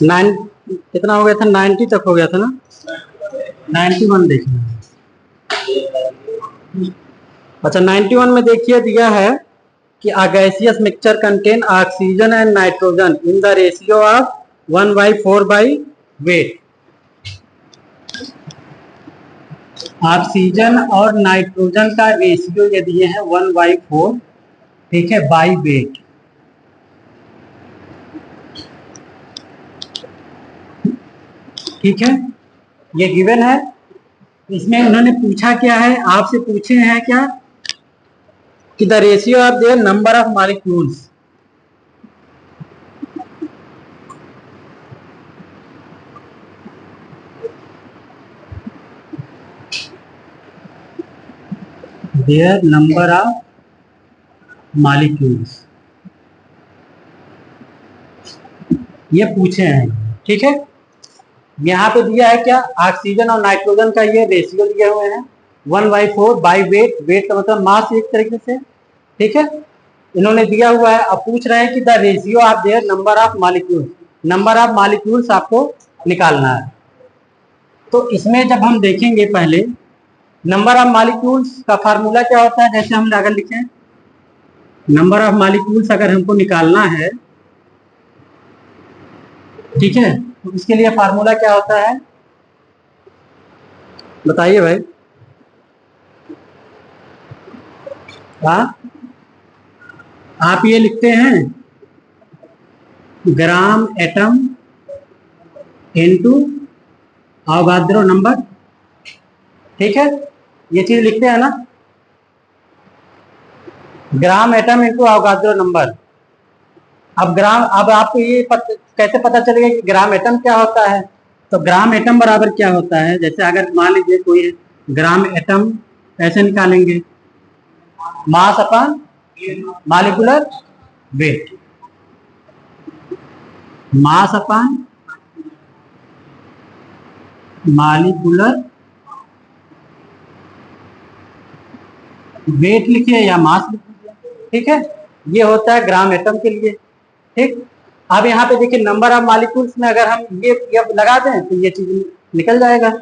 Nine कितना हो गया था, 90 तक हो गया था ना, 91 देखना। अच्छा 91 में देखिए दिया है कि a gaseous mixture contain oxygen and nitrogen in the ratio of 1/4 by weight। Oxygen और नाइट्रोजन का रेशियो ये दिए हैं 1/4, ठीक है, बाई वेट। ठीक है, ये गिवन है। इसमें उन्होंने पूछा क्या है, आपसे पूछे हैं क्या कि the ratio of their number of molecules. Their number of molecules ये पूछे हैं, ठीक है। यहाँ पे दिया है क्या, ऑक्सीजन और नाइट्रोजन का ये रेशियो दिए हुए हैं 1/4 बाई वेट। वेट का मतलब मास एक तरीके से, ठीक है। इन्होंने दिया हुआ है, अब पूछ रहे हैं कि the ratio of their number of molecules. Number of molecules आपको निकालना है। तो इसमें जब हम देखेंगे पहले नंबर ऑफ मॉलिक्यूल्स का फार्मूला क्या होता है, जैसे हम अगर लिखें नंबर ऑफ मॉलिक्यूल्स अगर हमको निकालना है, ठीक है, तो इसके लिए फार्मूला क्या होता है बताइए भाई। हाँ, आप ये लिखते हैं gram atom into Avogadro number, ठीक है, ये चीज लिखते हैं ना, gram atom into Avogadro number. अब आपको ये कैसे पता चलेगा कि ग्राम एटम क्या होता है। तो ग्राम एटम बराबर क्या होता है, जैसे अगर मान लीजिए कोई ग्राम एटम ऐसे निकालेंगे, mass upon molecular weight, mass upon molecular weight लिखिए या मास लिखिए, ठीक है, ये होता है ग्राम एटम के लिए, ठीक। अब यहाँ पे देखिए नंबर ऑफ मॉलिक्यूल्स में अगर हम ये लगा दें तो ये चीज निकल जाएगा।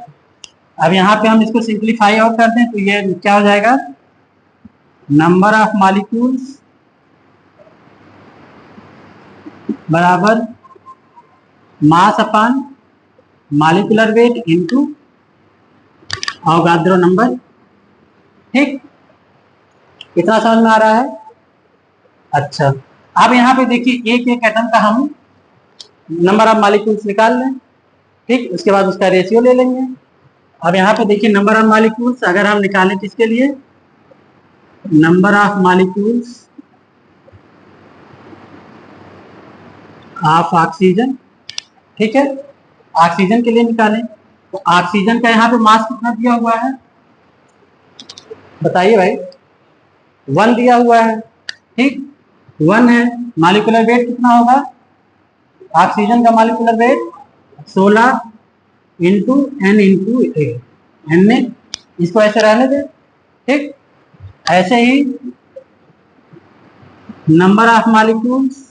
अब यहाँ पे हम इसको सिंप्लीफाई और कर दें तो ये क्या हो जाएगा, नंबर ऑफ मॉलिक्यूल्स बराबर mass upon molecular weight into Avogadro number, ठीक। कितना समझ में आ रहा है। अच्छा, अब यहाँ पे देखिए एक एक एटम का हम नंबर ऑफ मॉलिक्यूल्स निकाल लें, ठीक, उसके बाद उसका रेशियो ले लेंगे। अब यहाँ पे देखिए नंबर ऑफ मॉलिक्यूल्स अगर हम निकालें किसके लिए, number of molecules of oxygen, ठीक है, ऑक्सीजन के लिए निकालें। तो ऑक्सीजन का यहाँ पे मास कितना दिया हुआ है बताइए भाई, 1 दिया हुआ है, ठीक, 1 है। मॉलिक्यूलर वेट कितना होगा, ऑक्सीजन का molecular weight 16 into N into N में, इसको ऐसे रहने दे, ठीक। ऐसे ही नंबर ऑफ मॉलिक्यूल्स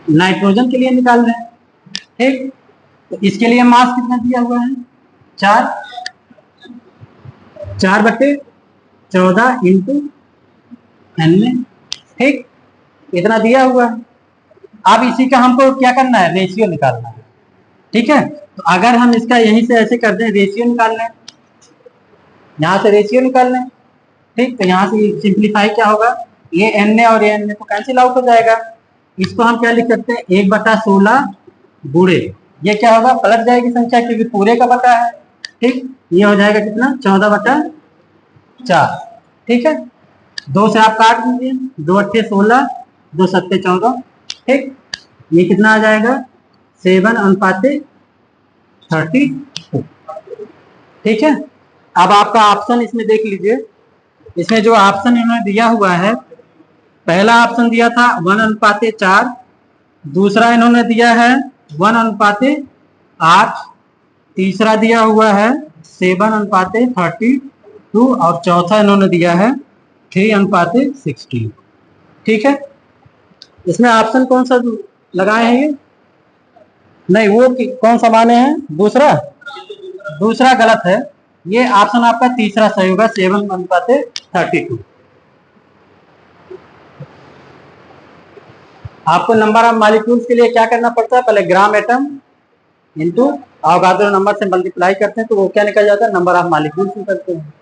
नाइट्रोजन के लिए निकाल रहे हैं, ठीक। तो इसके लिए मास कितना दिया हुआ है, 4/14 इंटू एन में, ठीक, इतना दिया हुआ है। अब इसी का हमको क्या करना है, रेशियो निकालना है, ठीक है। तो अगर हम इसका यहीं से ऐसे कर दें, रेशियो निकाल लें, यहाँ से रेशियो निकाल लें, ठीक। तो यहाँ से सिंप्लीफाई क्या होगा, ये एन और ये एन तो कैंसिल आउट हो जाएगा। इसको हम क्या लिख सकते हैं, 1/16 गुणे, ये क्या होगा, पलट जाएगी संख्या क्योंकि पूरे का बटा है, ठीक। ये हो जाएगा कितना, 14/4, ठीक है। 2 से आप काट दीजिए, 2 × 8 = 16, 2 × 7 = 14, ठीक। ये कितना आ जाएगा, 7:32, ठीक है। अब आपका ऑप्शन इसमें देख लीजिए, इसमें जो ऑप्शन इन्होंने दिया हुआ है, पहला ऑप्शन दिया था 1:4, दूसरा इन्होंने दिया है 1:8, तीसरा दिया हुआ है 7:32 और चौथा इन्होंने दिया है 3:16, ठीक है। इसमें ऑप्शन कौन सा लगाए हैं ये? नहीं, वो कौन सा माने हैं? दूसरा, दूसरा गलत है। ये ऑप्शन आपका तीसरा सही होगा, 7:32। आपको नंबर ऑफ मॉलिक्यूल्स के लिए क्या करना पड़ता है? पहले gram atom into Avogadro number से मल्टीप्लाई करते हैं तो वो क्या निकल जाता है? नंबर ऑफ मॉलिक्यूल्स निकलते हैं।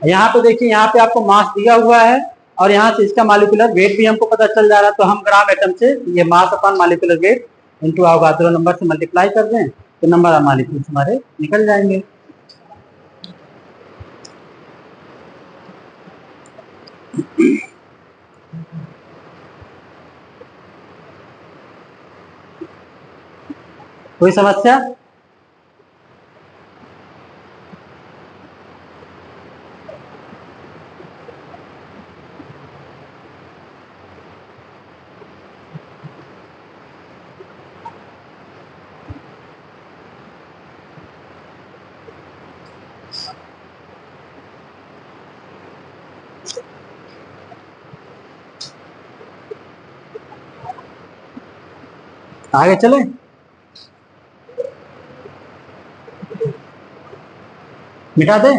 यहाँ पे देखिए, यहाँ पे आपको मास दिया हुआ है और यहाँ से इसका मॉलिक्यूलर वेट भी हमको पता चल जा रहा है, तो हम ग्राम एटम से ये mass upon molecular weight into Avogadro number से मल्टीप्लाई कर दें तो नंबर ऑफ मॉलिक्यूल्स हमारे निकल जाएंगे। कोई समस्या? आगे चले? मिटा दे?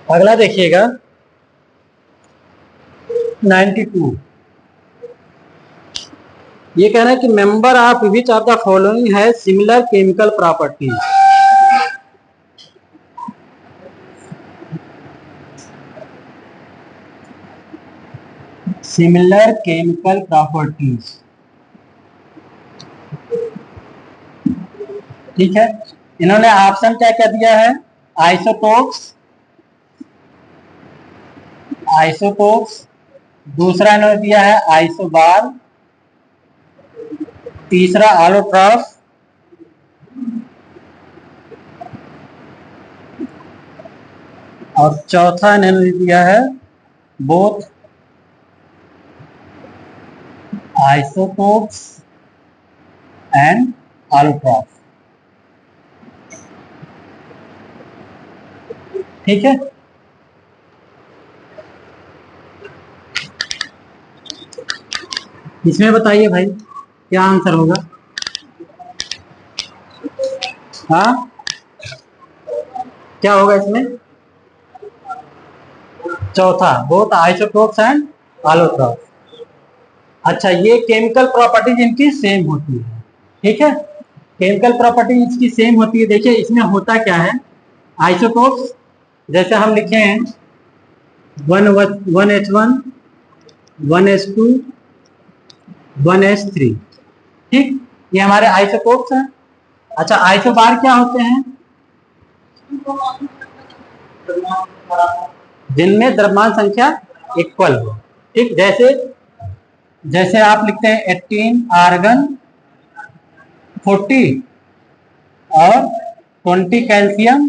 अगला देखिएगा 92। ये कह रहा है कि member of which of the following है similar chemical properties. Similar chemical properties, ठीक है। इन्होंने ऑप्शन क्या क्या दिया है? आइसोटोप्स, आइसोटोप्स, दूसरा इन्होंने दिया है आइसोबार, तीसरा आलोट्रॉफ, और चौथा इन्होंने दिया है बोथ आइसोटोप्स एंड आलोट्रॉफ। ठीक है, इसमें बताइए भाई क्या आंसर होगा? हाँ, क्या होगा इसमें? चौथा, बोथ आइसोटोप्स एंड आलोट्रॉफ। अच्छा, ये केमिकल प्रॉपर्टीज इनकी सेम होती है, ठीक है। केमिकल प्रॉपर्टी इसकी सेम होती है। देखिए इसमें होता क्या है, आइसोटोप्स जैसे हम लिखे हैं 1H1, 1H2, 1H3, ठीक, ये हमारे आइसोटोप्स हैं। अच्छा, आइसोबार क्या होते हैं? जिनमें द्रव्यमान संख्या इक्वल हो, ठीक। जैसे जैसे आप लिखते हैं 18 आर्गन, 40 और 20 कैल्शियम,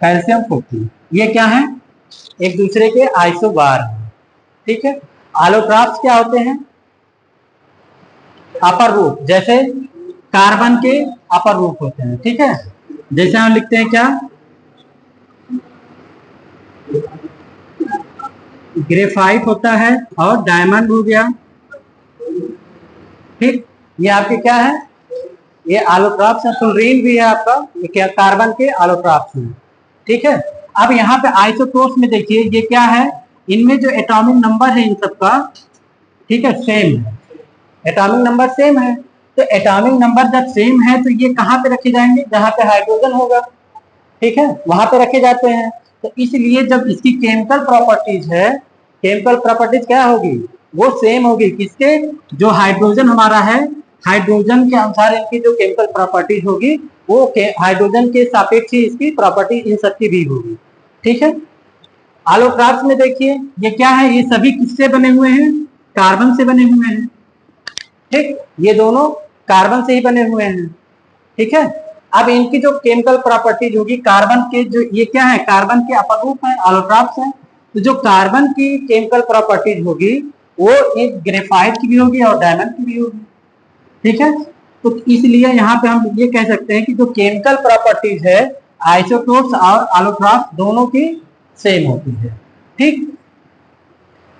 कैल्शियम 40, ये क्या है? एक दूसरे के आइसोबार हैं, ठीक है। आलोट्रॉप्स क्या होते हैं? अपर रूप, जैसे कार्बन के अपर रूप होते हैं, ठीक है। जैसे हम लिखते हैं क्या? ग्रेफाइट होता है और डायमंड हो गया, ठीक। ये आपके क्या है? ये आलोट्रॉप्स है। फ्लोरीन भी है आपका, ये क्या? कार्बन के आलोट्रॉप्स हैं, ठीक है। अब यहाँ पे आइसोटोप्स में देखिए ये क्या है, इनमें जो एटॉमिक नंबर है इन सबका, ठीक है, सेम है। एटॉमिक नंबर सेम है, तो एटॉमिक नंबर जब सेम है तो ये कहाँ पे रखे जाएंगे? जहाँ पे हाइड्रोजन होगा, ठीक है, वहां पे रखे जाते हैं। तो इसलिए जब इसकी केमिकल प्रॉपर्टीज है, केमिकल प्रॉपर्टीज क्या होगी? वो सेम होगी किसके? जो हाइड्रोजन हमारा है, हाइड्रोजन के अनुसार इनकी जो केमिकल प्रॉपर्टीज होगी वो हाइड्रोजन के सापेक्ष ही इसकी प्रॉपर्टी इन सबकी भी होगी, ठीक है। आलोट्रॉप्स में देखिए ये क्या है? ये सभी किससे बने हुए हैं? कार्बन से बने हुए हैं, ठीक। ये दोनों कार्बन से ही बने हुए हैं, ठीक है। अब इनकी जो केमिकल प्रॉपर्टीज होगी, कार्बन के जो ये क्या है? कार्बन के अपर रूप है, आलोट्रॉप्स है। तो जो कार्बन की केमिकल प्रॉपर्टीज होगी वो एक ग्रेफाइट की भी होगी और डायमंड की भी होगी, ठीक है। तो इसलिए यहाँ पे हम ये कह सकते हैं कि जो केमिकल प्रॉपर्टीज है आइसोटोप्स और एलोट्रॉप्स दोनों की सेम होती है। ठीक,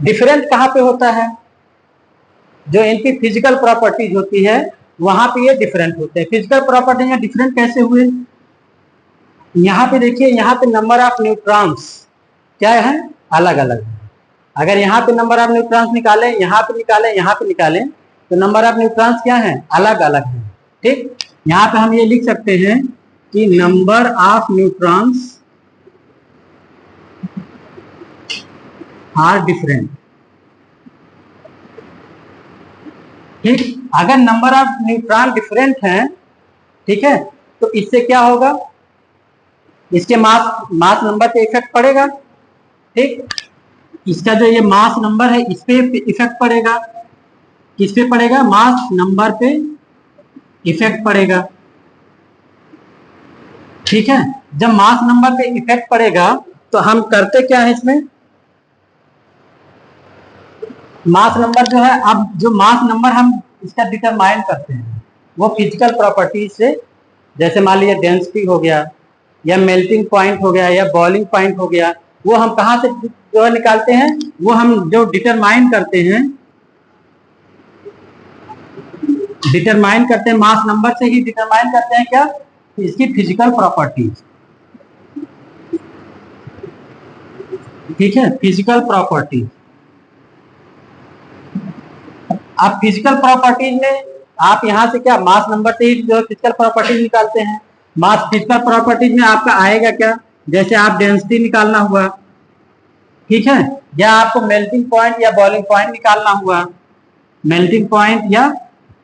डिफरेंट कहाँ पे होता है? जो इनकी फिजिकल प्रॉपर्टीज होती है वहां पे ये डिफरेंट होते हैं। फिजिकल प्रॉपर्टी में डिफरेंट कैसे हुए? यहाँ पे देखिए, यहाँ पे नंबर ऑफ न्यूट्रॉन्स क्या है? अलग अलग है। अगर यहाँ पे नंबर ऑफ न्यूट्रॉन्स निकालें, यहाँ पे निकालें, यहाँ पे निकालें, तो नंबर ऑफ न्यूट्रॉन्स क्या है? अलग अलग है। ठीक, यहाँ पे हम ये लिख सकते हैं कि number of neutrons are different. ठीक, अगर नंबर ऑफ न्यूट्रॉन डिफरेंट है, ठीक है, तो इससे क्या होगा? इसके मास नंबर पे इफेक्ट पड़ेगा। ठीक, इसका जो ये मास नंबर है इस पे इफेक्ट पड़ेगा। किस पे पड़ेगा? मास नंबर पे इफेक्ट पड़ेगा। ठीक है, जब मास नंबर पे इफेक्ट पड़ेगा तो हम करते क्या है इसमें? मास नंबर जो है, अब जो मास नंबर हम इसका डिटरमाइन करते हैं वो फिजिकल प्रॉपर्टीज से, जैसे मान लीजिए डेंसिटी हो गया या मेल्टिंग पॉइंट हो गया या बॉइलिंग पॉइंट हो गया, वो हम कहाँ से जो है निकालते हैं? वो हम जो डिटरमाइन करते हैं मास नंबर से ही डिटरमाइन करते हैं क्या? इसकी फिजिकल प्रॉपर्टीज। ठीक है, फिजिकल प्रॉपर्टीज। आप फिजिकल प्रॉपर्टीज में आप यहां से क्या मास नंबर से ही जो फिजिकल प्रॉपर्टीज निकालते हैं। मास फिजिकल प्रॉपर्टीज में आपका आएगा क्या? जैसे आप डेंसिटी निकालना हुआ, ठीक है, या आपको मेल्टिंग पॉइंट या बॉइलिंग पॉइंट निकालना हुआ, मेल्टिंग पॉइंट या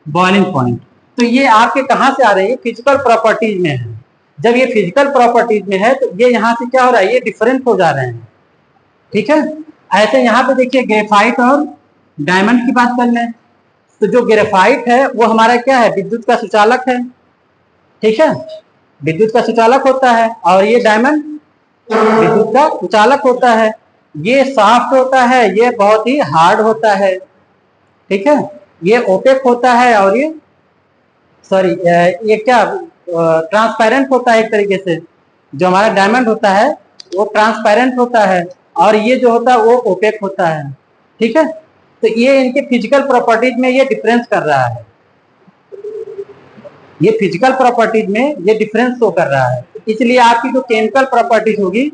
बॉइलिंग पॉइंट, तो ये आपके कहां से आ रहे हैं? फिजिकल प्रॉपर्टीज में है। जब ये फिजिकल प्रॉपर्टीज में है तो ये यहाँ से क्या हो रहा है? ये डिफरेंट हो जा रहे हैं। ठीक है, ऐसे यहाँ पे देखिए ग्रेफाइट और डायमंड की बात कर लें तो जो ग्रेफाइट है वो हमारा क्या है? विद्युत का सुचालक है। ठीक है, विद्युत का सुचालक होता है, और ये डायमंड विद्युत का सुचालक होता है। ये सॉफ्ट होता है, ये बहुत ही हार्ड होता है। ठीक है, ये ओपेक होता है और ये ये क्या ट्रांसपेरेंट होता है एक तरीके से। जो हमारा डायमंड होता है वो ट्रांसपेरेंट होता है और ये जो होता है वो ओपेक होता है। ठीक है, तो ये इनके फिजिकल प्रॉपर्टीज में ये डिफरेंस कर रहा है। ये फिजिकल प्रॉपर्टीज में ये डिफरेंस शो कर रहा है। इसलिए आपकी जो केमिकल प्रॉपर्टीज होगी,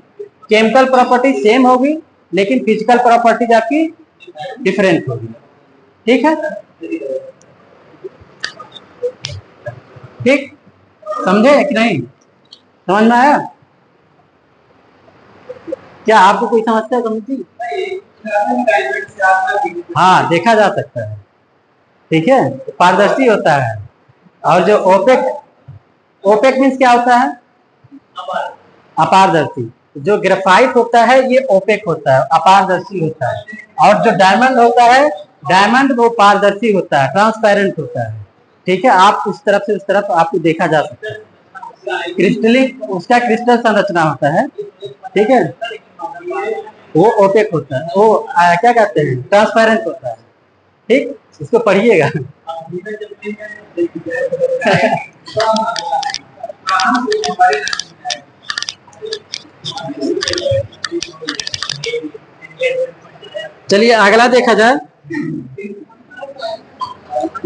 केमिकल प्रॉपर्टीज सेम होगी लेकिन फिजिकल प्रॉपर्टीज आपकी डिफरेंट होगी। ठीक है, ठीक, समझे कि नहीं? समझ में आया? क्या आपको कोई समस्या समझी? हाँ, देखा जा सकता है। ठीक है, पारदर्शी होता है। और जो ओपेक मीन्स क्या होता है? अपारदर्शी। जो ग्रेफाइट होता है ये ओपेक होता है, अपारदर्शी होता है। और जो डायमंड होता है, डायमंड वो पारदर्शी होता है, ट्रांसपेरेंट होता है। ठीक है, आप उस तरफ से उस तरफ आपको देखा जा सकता है। क्रिस्टलिक उसका क्रिस्टल संरचना होता है। ठीक है, वो ओपेक होता है, वो क्या कहते हैं? ट्रांसपेरेंट होता है। ठीक, इसको पढ़िएगा। चलिए अगला देखा जाए।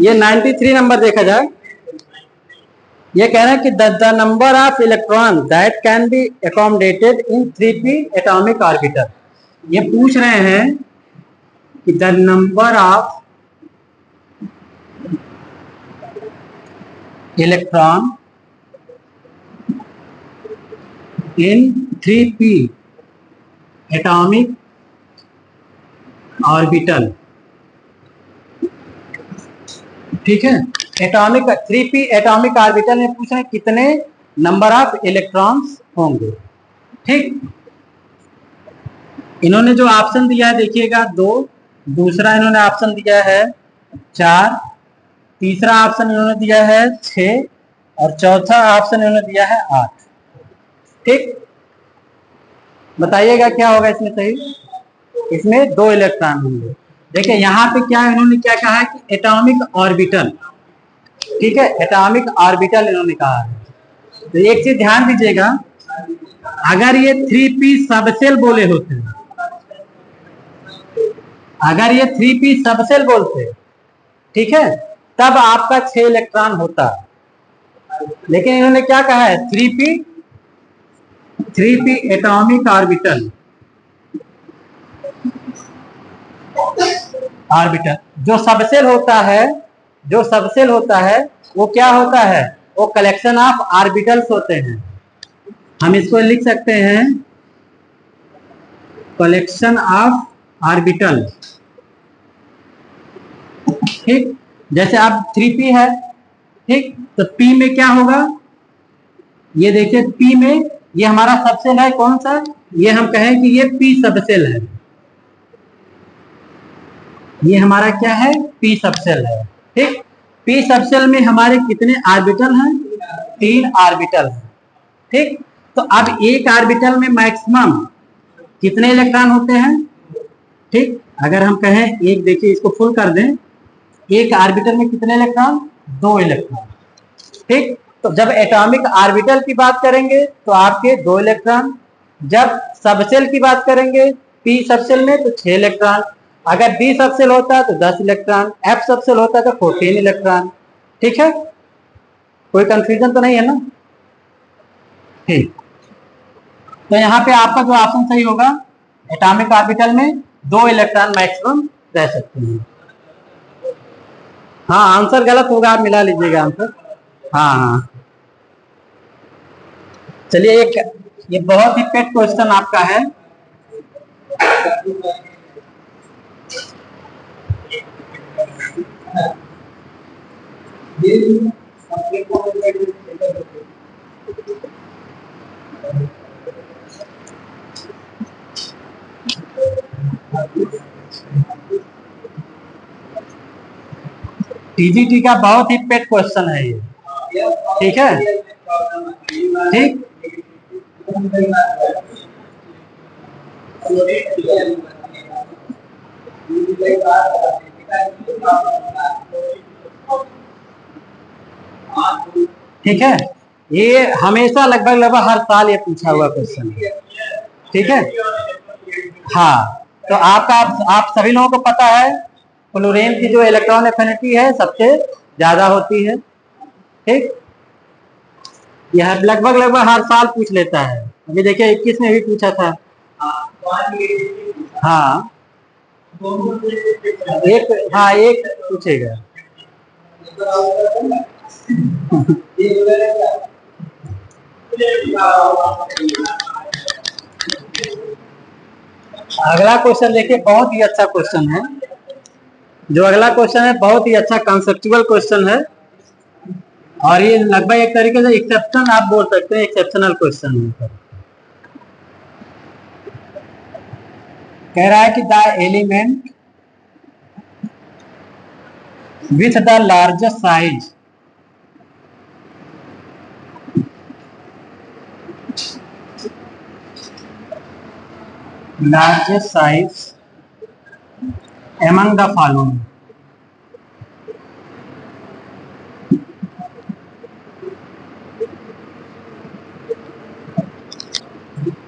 ये 93 नंबर देखा जाए। ये कह रहे हैं कि the number of electron that can be accommodated in 3p atomic orbital. ये पूछ रहे हैं कि the number of electron in 3p atomic orbital. ठीक है, एटॉमिक 3p एटॉमिक ऑर्बिटल में पूछ रहे हैं कितने नंबर ऑफ इलेक्ट्रॉन्स होंगे। ठीक, इन्होंने जो ऑप्शन दिया है देखिएगा 2, दूसरा इन्होंने ऑप्शन दिया है 4, तीसरा ऑप्शन इन्होंने दिया है 6 और चौथा ऑप्शन इन्होंने दिया है 8। ठीक, बताइएगा क्या होगा इसमें सही? इसमें 2 इलेक्ट्रॉन होंगे। देखिए यहाँ पे क्या इन्होंने क्या कहा है कि एटॉमिक ऑर्बिटल। ठीक है, एटॉमिक ऑर्बिटल इन्होंने कहा है। तो एक चीज ध्यान दीजिएगा, अगर ये 3p सबसेल बोले होते, अगर ये 3p सबसेल बोलते, ठीक है, तब आपका 6 इलेक्ट्रॉन होता। लेकिन इन्होंने क्या कहा है, 3p एटॉमिक ऑर्बिटल, ऑर्बिटल जो सबसेल होता है, जो सबसेल होता है वो क्या होता है, वो कलेक्शन ऑफ ऑर्बिटल्स होते हैं। हम इसको लिख सकते हैं कलेक्शन ऑफ ऑर्बिटल। ठीक, जैसे अब 3p है, ठीक, तो p में क्या होगा, ये देखिए p में ये हमारा सबसेल है, कौन सा, ये हम कहें कि ये p सबसेल है, ये हमारा क्या है, p सबसेल है। ठीक, p सबसेल में हमारे कितने ऑर्बिटल हैं, 3 ऑर्बिटल हैं। ठीक, तो अब एक ऑर्बिटल में मैक्सिमम कितने इलेक्ट्रॉन होते हैं। ठीक, अगर हम कहें एक, देखिए इसको फुल कर दें, एक ऑर्बिटल में कितने इलेक्ट्रॉन, 2 इलेक्ट्रॉन। ठीक, तो जब एटॉमिक ऑर्बिटल की बात करेंगे तो आपके 2 इलेक्ट्रॉन, जब सबसेल की बात करेंगे p सबसेल में तो 6 इलेक्ट्रॉन, अगर d सबसेल होता तो 10 इलेक्ट्रॉन, f सबसेल होता तो 14 इलेक्ट्रॉन। ठीक है, कोई कंफ्यूजन तो नहीं है ना। ठीक, तो यहाँ पे आपका जो ऑप्शन सही होगा, एटॉमिक ऑर्बिटल में 2 इलेक्ट्रॉन मैक्सिमम रह सकते हैं। हाँ, आंसर गलत होगा, आप मिला लीजिएगा आंसर। हाँ हाँ, चलिए एक ये बहुत ही पेट क्वेश्चन आपका है। टीजीटी का बहुत ही पेट क्वेश्चन है ये, ठीक है। ठीक, ठीक है, ये हमेशा लगभग हर साल ये पूछा हुआ क्वेश्चन है। ठीक है, हाँ, तो आप सभी लोगों को पता है फ्लोरीन की जो इलेक्ट्रॉन एफिनिटी है सबसे ज्यादा होती है। ठीक, यह लगभग हर साल पूछ लेता है। अभी देखिए 21 में भी पूछा था। हाँ, एक पूछेगा। अगला क्वेश्चन देखिए, बहुत ही अच्छा क्वेश्चन है। जो अगला क्वेश्चन है बहुत ही अच्छा कॉन्सेप्चुअल क्वेश्चन है, और ये लगभग एक तरीके से एक्सेप्शन आप बोल सकते हैं, एक्सेप्शनल क्वेश्चन है। कह रहा है कि the element with the largest size among the following।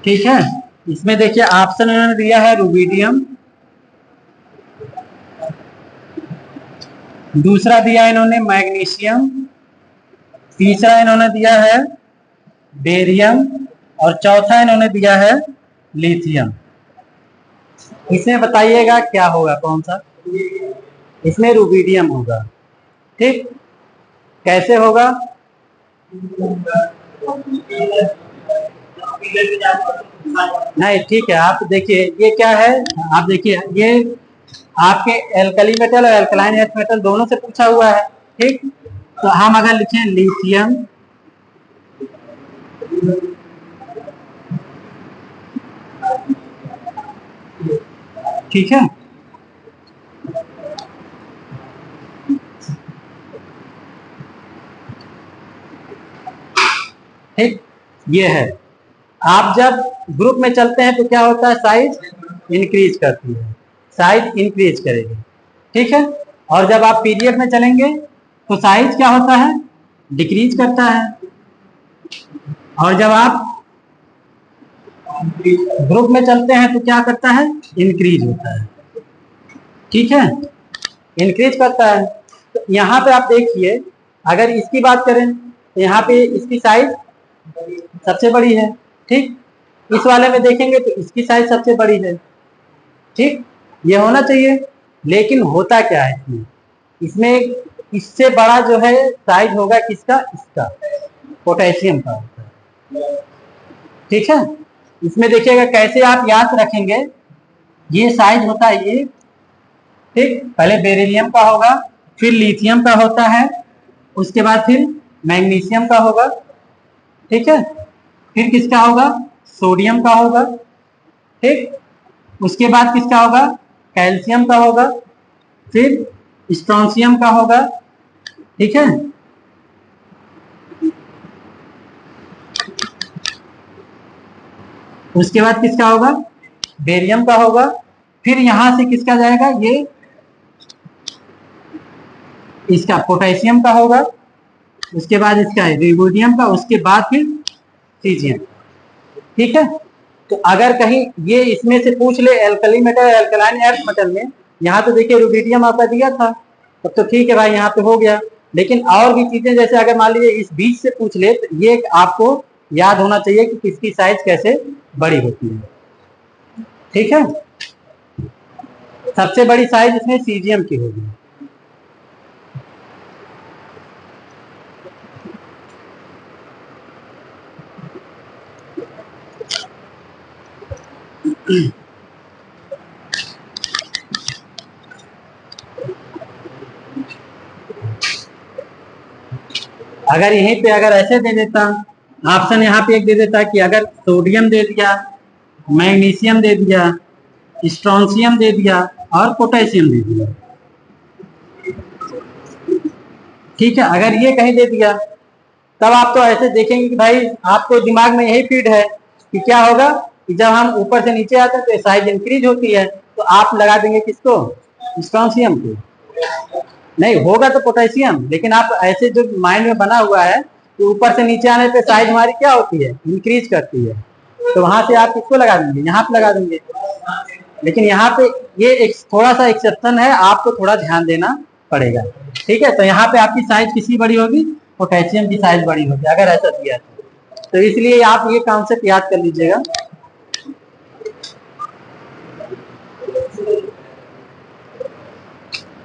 ठीक है, इसमें देखिए ऑप्शन इन्होंने दिया है रुबिडियम, दूसरा दिया इन्होंने मैग्नीशियम, तीसरा इन्होंने दिया है बेरियम, और चौथा इन्होंने दिया है लिथियम। इसमें बताइएगा क्या होगा, कौन सा। इसमें रुबिडियम होगा। ठीक, कैसे होगा, नहीं, ठीक है, आप देखिए ये क्या है, आप देखिए ये आपके एल्कली मेटल और एल्कलाइन एर्थ मेटल दोनों से पूछा हुआ है। ठीक, तो हम अगर लिखें लिथियम, ठीक है, ठीक, ये है। आप जब ग्रुप में चलते हैं तो क्या होता है, साइज इंक्रीज करती है, साइज इंक्रीज करेगी। ठीक है, और जब आप पीरियड में चलेंगे तो साइज क्या होता है, डिक्रीज करता है। और जब आप ग्रुप में चलते हैं तो क्या करता है, इंक्रीज होता है। ठीक है, इंक्रीज करता है। तो यहाँ पे आप देखिए, अगर इसकी बात करें तो यहाँ पे इसकी साइज सबसे बड़ी है। ठीक, इस वाले में देखेंगे तो इसकी साइज सबसे बड़ी है। ठीक, ये होना चाहिए, लेकिन होता क्या है इसमें, इसमें इससे बड़ा जो है साइज होगा किसका, इसका, पोटेशियम का होता है। ठीक है, इसमें देखिएगा कैसे आप याद रखेंगे, ये साइज होता है ये। ठीक, पहले बेरिलियम का होगा, फिर लिथियम का होता है, उसके बाद फिर मैग्नीशियम का होगा। ठीक है, फिर किसका होगा, सोडियम का होगा। ठीक, उसके बाद किसका होगा, कैल्शियम का होगा, फिर स्ट्रोंशियम का होगा। ठीक है, उसके बाद किसका होगा, बेरियम का होगा। फिर यहां से किसका जाएगा, ये इसका पोटेशियम का होगा, उसके बाद इसका रिबोडियम का, उसके बाद फिर सीजियम। ठीक है, तो अगर कहीं ये इसमें से पूछ ले alkali metal alkaline earth metal में, यहाँ तो देखिए रुबिडियम आपका दिया था, तब तो ठीक है भाई, यहाँ पे हो गया। लेकिन और भी चीजें, जैसे अगर मान लीजिए इस बीच से पूछ ले, तो ये आपको याद होना चाहिए कि किसकी साइज कैसे बड़ी होती है। ठीक है, सबसे बड़ी साइज इसमें सीजियम की होगी। अगर यहीं पे अगर ऐसे दे देता, ऑप्शन यहाँ पे एक दे देता कि अगर सोडियम दे दिया, मैग्नीशियम दे दिया, स्ट्रोंशियम दे दिया और पोटेशियम दे दिया। ठीक है, अगर ये कहीं दे दिया, तब आप तो ऐसे देखेंगे कि भाई आपको दिमाग में यही फीड है कि क्या होगा, कि जब हम ऊपर से नीचे आते हैं तो साइज इंक्रीज होती है, तो आप लगा देंगे किसको, स्ट्रोंशियम को। नहीं होगा तो पोटेशियम, लेकिन आप ऐसे जो माइंड में बना हुआ है कि ऊपर से नीचे आने पे साइज हमारी क्या होती है, इंक्रीज करती है, तो वहां से आप किसको लगा देंगे, यहाँ पे लगा देंगे। लेकिन यहाँ पे ये एक थोड़ा सा एक्सेप्शन है, आपको थोड़ा ध्यान देना पड़ेगा। ठीक है, तो यहाँ पे आपकी साइज किसकी बड़ी होगी, पोटेशियम की साइज बड़ी होगी, अगर ऐसा दिया तो इसलिए आप ये कॉन्सेप्ट याद कर लीजिएगा।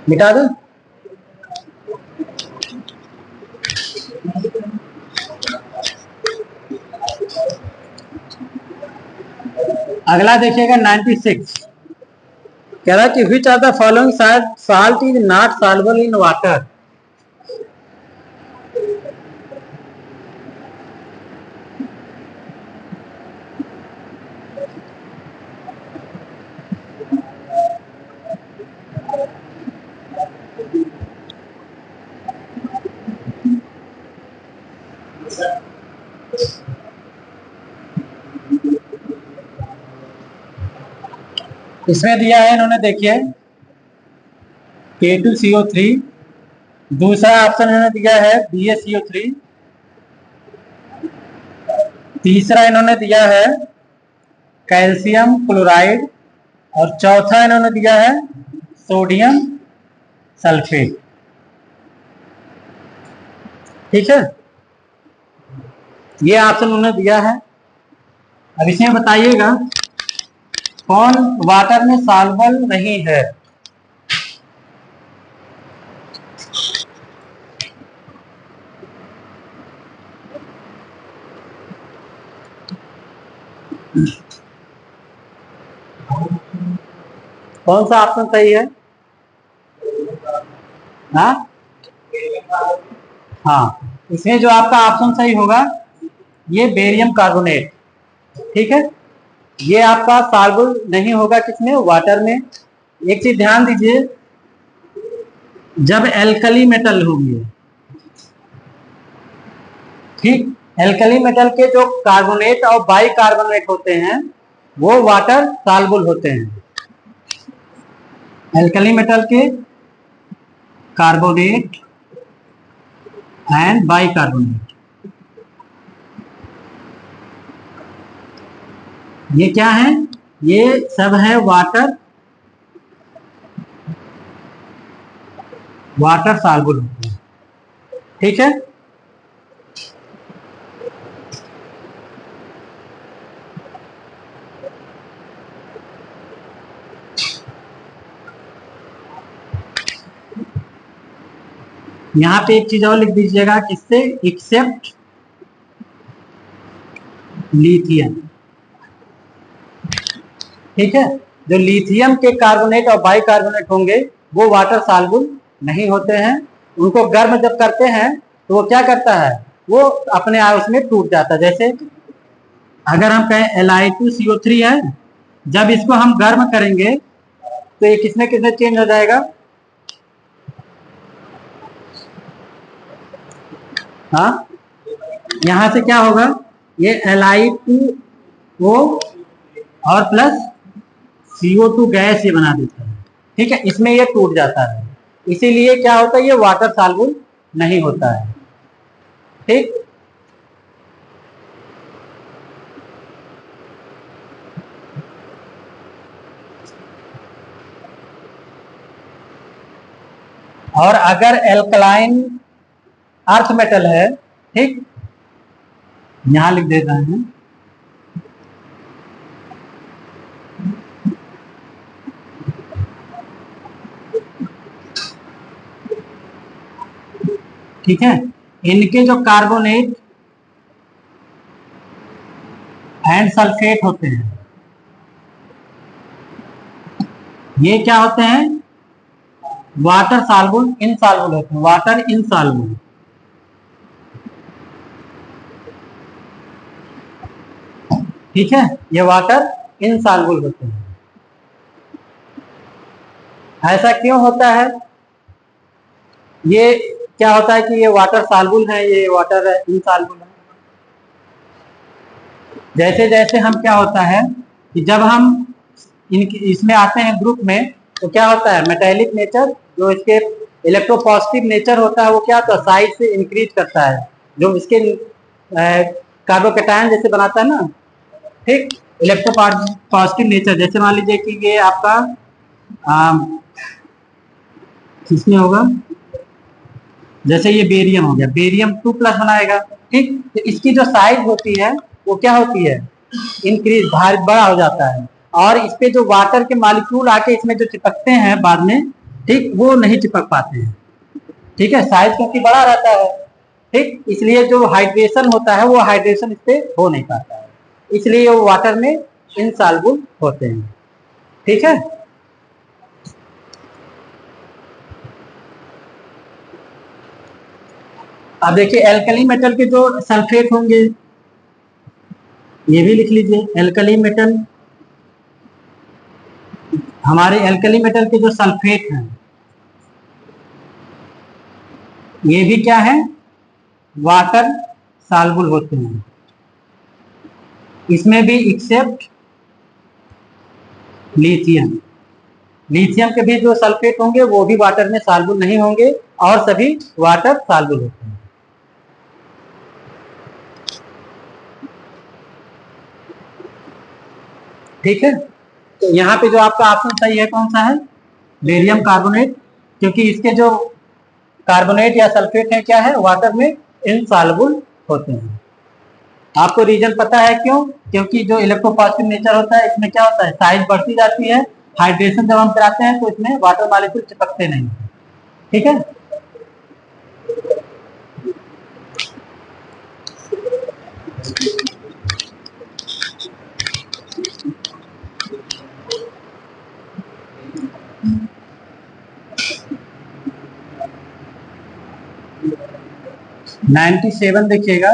मिटा दो, अगला देखिएगा 96, कह रहा है कि which are the following salt is not soluble in water. इसमें दिया है इन्होंने, देखिए K2CO3, दूसरा ऑप्शन इन्होंने दिया है BaCO3, तीसरा इन्होंने दिया है कैल्शियम क्लोराइड, और चौथा इन्होंने दिया है सोडियम सल्फेट। ठीक है, ये ऑप्शन उन्होंने दिया है। अब इसमें बताइएगा कौन वाटर में सॉल्युबल नहीं है। कौन सा ऑप्शन सही है, हाँ हाँ, इसमें जो आपका ऑप्शन सही होगा ये बेरियम कार्बोनेट। ठीक है, ये आपका सॉल्युबल नहीं होगा किसमें, वाटर में। एक चीज ध्यान दीजिए, जब एल्कली मेटल होंगे, ठीक, एल्कली मेटल के जो कार्बोनेट और बाई कार्बोनेट होते हैं वो वाटर सॉल्युबल होते हैं। एल्कली मेटल के कार्बोनेट एंड बाइकार्बोनेट। ये क्या है? ये सब है वाटर सॉल्युबल होते हैं। ठीक है, यहाँ पे एक चीज और लिख दीजिएगा, किससे? Except lithium. ठीक है, जो लिथियम के कार्बोनेट और बाइकार्बोनेट होंगे वो वाटर सॉल्युबल नहीं होते हैं। उनको गर्म जब करते हैं तो वो क्या करता है, वो अपने आप उसमें टूट जाता है। जैसे अगर हम कहें Li2CO3 है, जब इसको हम गर्म करेंगे तो ये किसमें किसमें चेंज हो जाएगा? हाँ, यहां से क्या होगा, ये Li2O और प्लस CO2 गैस ये बना देता है। ठीक है, इसमें ये टूट जाता है, इसीलिए क्या होता है, ये वाटर सॉल्युबल नहीं होता है। ठीक, और अगर एल्कलाइन अर्थ मेटल है, ठीक, यहां लिख देता है, ठीक है, इनके जो कार्बोनेट एंड सल्फेट होते हैं, ये क्या होते हैं? वाटर सॉल्युबल इनसॉल्युबल होते हैं, वाटर इनसॉल्युबल। ठीक है, ये वाटर इनसॉल्युबल होते हैं। ऐसा क्यों होता है? ये क्या होता है कि ये वाटर सॉल्युबल है, ये वाटर इनसॉल्युबल है। जैसे जैसे हम क्या होता है कि जब हम इसमें आते हैं ग्रुप में, तो क्या होता है, मेटेलिक नेचर जो इसके इलेक्ट्रोपॉजिटिव नेचर होता है वो क्या होता है, साइड से इंक्रीज करता है, जो इसके कार्बोकैटायन जैसे बनाता है ना। ठीक, इलेक्ट्रोपॉजिटिव नेचर, जैसे मान लीजिए कि ये आपका किसमें होगा, जैसे ये बेरियम हो गया, बेरियम 2+ बनाएगा। ठीक, तो इसकी जो साइज होती है वो क्या होती है, इंक्रीज, भारी बड़ा हो जाता है, और इस पे जो वाटर के मॉलिक्यूल आके इसमें जो चिपकते हैं बाद में, ठीक, वो नहीं चिपक पाते हैं। ठीक है, साइज क्योंकि बड़ा रहता है। ठीक, इसलिए जो हाइड्रेशन होता है वो हाइड्रेशन इस पे हो नहीं पाता है, इसलिए वो वाटर में इनसॉल्युबल होते हैं। ठीक है, अब देखिए एल्कली मेटल के जो सल्फेट होंगे, ये भी लिख लीजिए, एल्कली मेटल, हमारे एल्कली मेटल के जो सल्फेट हैं ये भी क्या है, वाटर सॉल्युबल होते हैं। इसमें भी एक्सेप्ट लिथियम, लिथियम के भी जो सल्फेट होंगे वो भी वाटर में सॉल्युबल नहीं होंगे, और सभी वाटर सॉल्युबल होते हैं। ठीक है, तो यहाँ पे जो आपका ऑप्शन सही है कौन सा है, बेरियम कार्बोनेट, क्योंकि इसके जो कार्बोनेट या सल्फेट है क्या है, वाटर में इनसॉल्युबल होते हैं। आपको रीजन पता है क्यों? क्योंकि जो इलेक्ट्रोपॉजिटिव नेचर होता है इसमें क्या होता है, साइज बढ़ती जाती है, हाइड्रेशन जब हम कराते हैं तो इसमें वाटर मॉलिक्यूल चिपकते नहीं। ठीक है, 97 देखिएगा,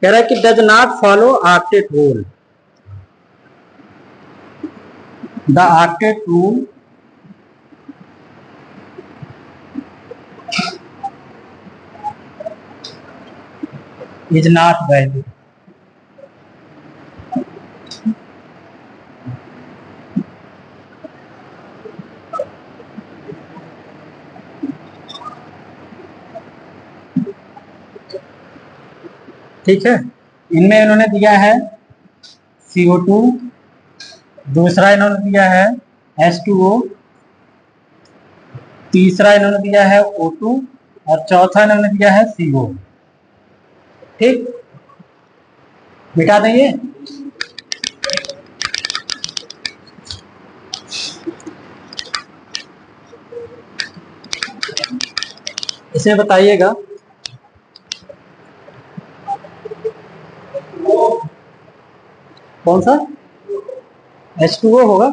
कह रहा है कि does not follow octet rule. The octet rule is not valid. ठीक है, इनमें इन्होंने दिया है CO2, दूसरा इन्होंने दिया है H2O, तीसरा इन्होंने दिया है O2 और चौथा इन्होंने दिया है CO। ठीक, मिटा देंगे। इसे बताइएगा कौन सा H2O होगा,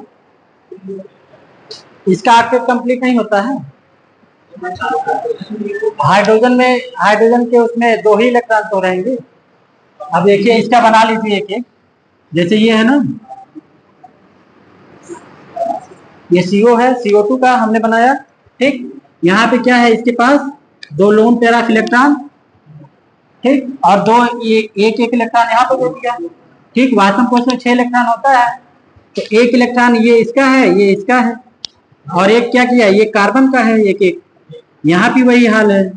इसका ऑक्टेट कंप्लीट नहीं होता है। हाइड्रोजन में, हाइड्रोजन के उसमें 2 ही इलेक्ट्रॉन तो रहेंगे। अब देखिए इसका बना लीजिए एक एक, जैसे ये है ना, ये CO है, CO2 का हमने बनाया। ठीक, यहाँ पे क्या है, इसके पास 2 लोन पेयर ऑफ इलेक्ट्रॉन, ठीक, और 2 एक इलेक्ट्रॉन यहाँ पे दे दिया। ठीक, वास्तव कोश में 6 इलेक्ट्रॉन होता है, तो 1 इलेक्ट्रॉन ये इसका है, ये इसका है, और एक क्या किया, ये कार्बन का है एक एक, यहाँ भी वही हाल है।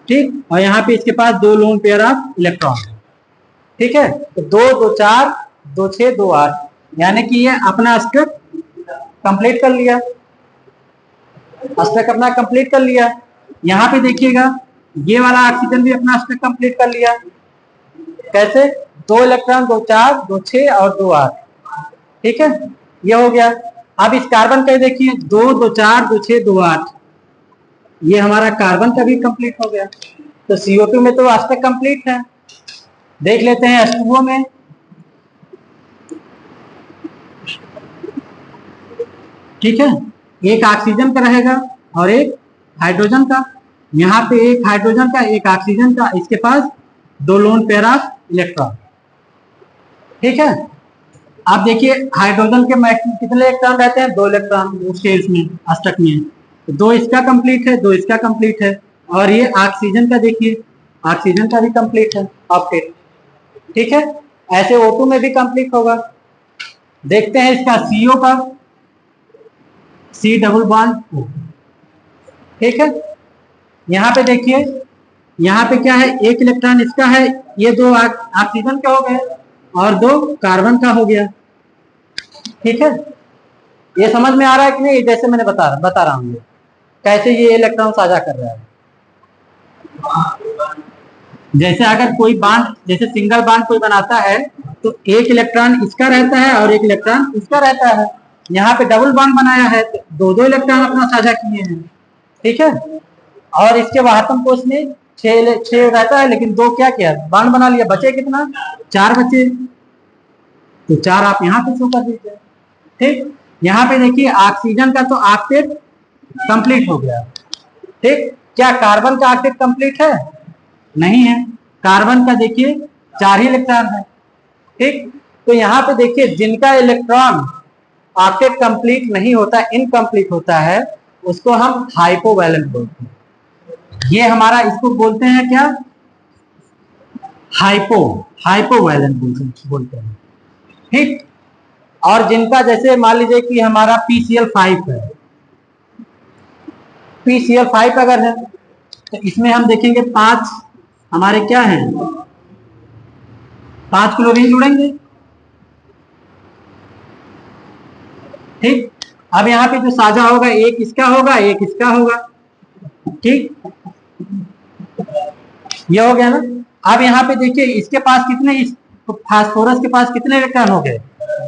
ठीक, और यहाँ पे इसके पास 2 लोन पेयर ऑफ इलेक्ट्रॉन। ठीक है, तो 2 2 4 2 6 2 8, यानी कि ये अपना स्ट्रक्चर कंप्लीट कर लिया, स्ट्रक्चर अपना कंप्लीट कर लिया। यहाँ पे देखिएगा ये वाला ऑक्सीजन भी अपना स्ट्रक्चर कंप्लीट कर लिया। कैसे, 2 इलेक्ट्रॉन 2 4 2 6 और 2 8। ठीक है, ये हो गया। अब इस कार्बन का देखिए 2 2 4 2 6 2 8, ये हमारा कार्बन का भी कंप्लीट हो गया। तो CO2 में तो आज तक कंप्लीट है। देख लेते हैं H2O में, ठीक है, एक ऑक्सीजन का रहेगा और एक हाइड्रोजन का। यहाँ पे एक हाइड्रोजन का एक ऑक्सीजन का, इसके पास 2 लोन पेयर ऑफ इलेक्ट्रॉन। ठीक है, आप देखिए हाइड्रोजन के कितने इलेक्ट्रॉन रहते हैं, 2 इलेक्ट्रॉन उसके इसमें अष्टक में, तो 2 इसका कंप्लीट है, 2 इसका कंप्लीट है, और ये ऑक्सीजन का देखिए, ऑक्सीजन का भी कंप्लीट है ऑक्टेट। ठीक है, ऐसे O2 में भी कंप्लीट होगा। देखते हैं इसका CO का, C डबल बॉन्ड O। ठीक है, यहाँ पे देखिए, यहाँ पे क्या है, 1 इलेक्ट्रॉन इसका है, ये 2 ऑक्सीजन के हो गए और 2 कार्बन का हो गया। ठीक है, ये समझ में आ रहा है कि नहीं, जैसे मैंने बता रहा हूँ कैसे ये इलेक्ट्रॉन साझा कर रहा है। जैसे अगर कोई बांड, जैसे सिंगल बांड कोई बनाता है तो 1 इलेक्ट्रॉन इसका रहता है और 1 इलेक्ट्रॉन इसका रहता है। यहाँ पे डबल बांड बनाया है तो 2 इलेक्ट्रॉन अपना साझा किए हैं। ठीक है, और इसके वाहकम कोश में 6 रहता है, लेकिन 2 क्या किया, बांड बना लिया, बचे कितना, 4 बचे, तो 4 आप यहाँ पे शो कर दीजिए। ठीक, यहाँ पे देखिए ऑक्सीजन का तो ऑक्टेट कंप्लीट हो गया। ठीक, क्या कार्बन का ऑक्टेट कंप्लीट है, नहीं है, कार्बन का देखिए 4 ही इलेक्ट्रॉन है। ठीक, तो यहाँ पे देखिए जिनका इलेक्ट्रॉन ऑक्टेट कंप्लीट नहीं होता, इनकम्प्लीट होता है, उसको हम हाइपोवैलेंट बोलते हैं। ये हमारा, इसको बोलते हैं क्या, हाइपोवैलेंट बोलते हैं। ठीक, और जिनका जैसे मान लीजिए कि हमारा PCl5 है, PCl5 अगर है तो इसमें हम देखेंगे 5 हमारे क्या है, 5 क्लोरीन जुड़ेंगे। ठीक, अब यहाँ पे जो साझा होगा, एक इसका होगा, एक इसका होगा। ठीक, ये हो गया ना। अब यहाँ पे देखिए इसके पास कितने, फास्फोरस के पास कितने इलेक्ट्रॉन हो गए,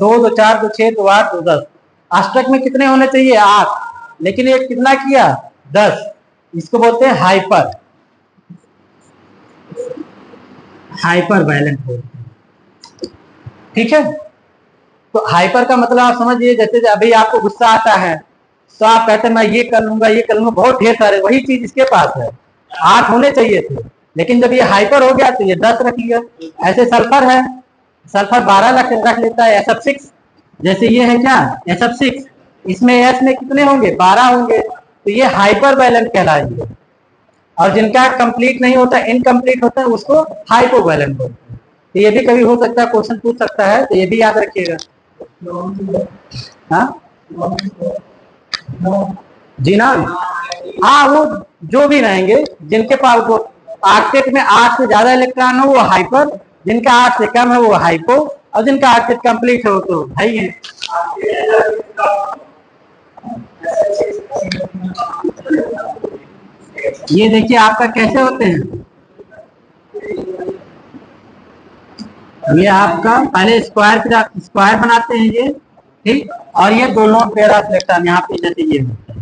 2 2 4 2 6 2 8 2 10। अष्टक में कितने होने चाहिए, 8, लेकिन ये कितना किया, 10। इसको बोलते हैं हाइपर वैलेंट बोलते हैं। ठीक है, तो हाइपर का मतलब आप समझिए, जैसे अभी आपको गुस्सा आता है तो आप कहते हैं मैं ये कर लूंगा, ये कर लूंगा, बहुत ढेर सारे, वही चीज इसके पास है, 8 होने चाहिए थे, लेकिन जब ये हाइपर हो गया तो ये 10 रख लिया। ऐसे सल्फर है, सल्फर 12 रख लेता है, SF6, जैसे ये है क्या, SF6, इसमें S में कितने होंगे, 12 होंगे, तो ये हाइपर वैलेंट कहलाएंगे। और जिनका कंप्लीट नहीं होता, इनकम्प्लीट होता है, उसको हाइपोवैलेंट बोलते हैं। तो ये भी कभी हो सकता है, क्वेश्चन पूछ सकता है, तो ये भी याद रखिएगा। हाँ जी ना, हाँ, वो जो भी रहेंगे जिनके पास वो ऑक्टेट में 8 से ज्यादा इलेक्ट्रॉन हो वो हाइपर, जिनका 8 से कम है वो हाइपो, और जिनका ऑक्टेट कंप्लीट हो तो भाई है। ये देखिए आपका कैसे होते हैं, ये आपका पहले स्क्वायर बनाते हैं ये, ठीक, और ये दोनों पेयर ऑफ इलेक्ट्रॉन यहाँ पे जैसे ये होता है,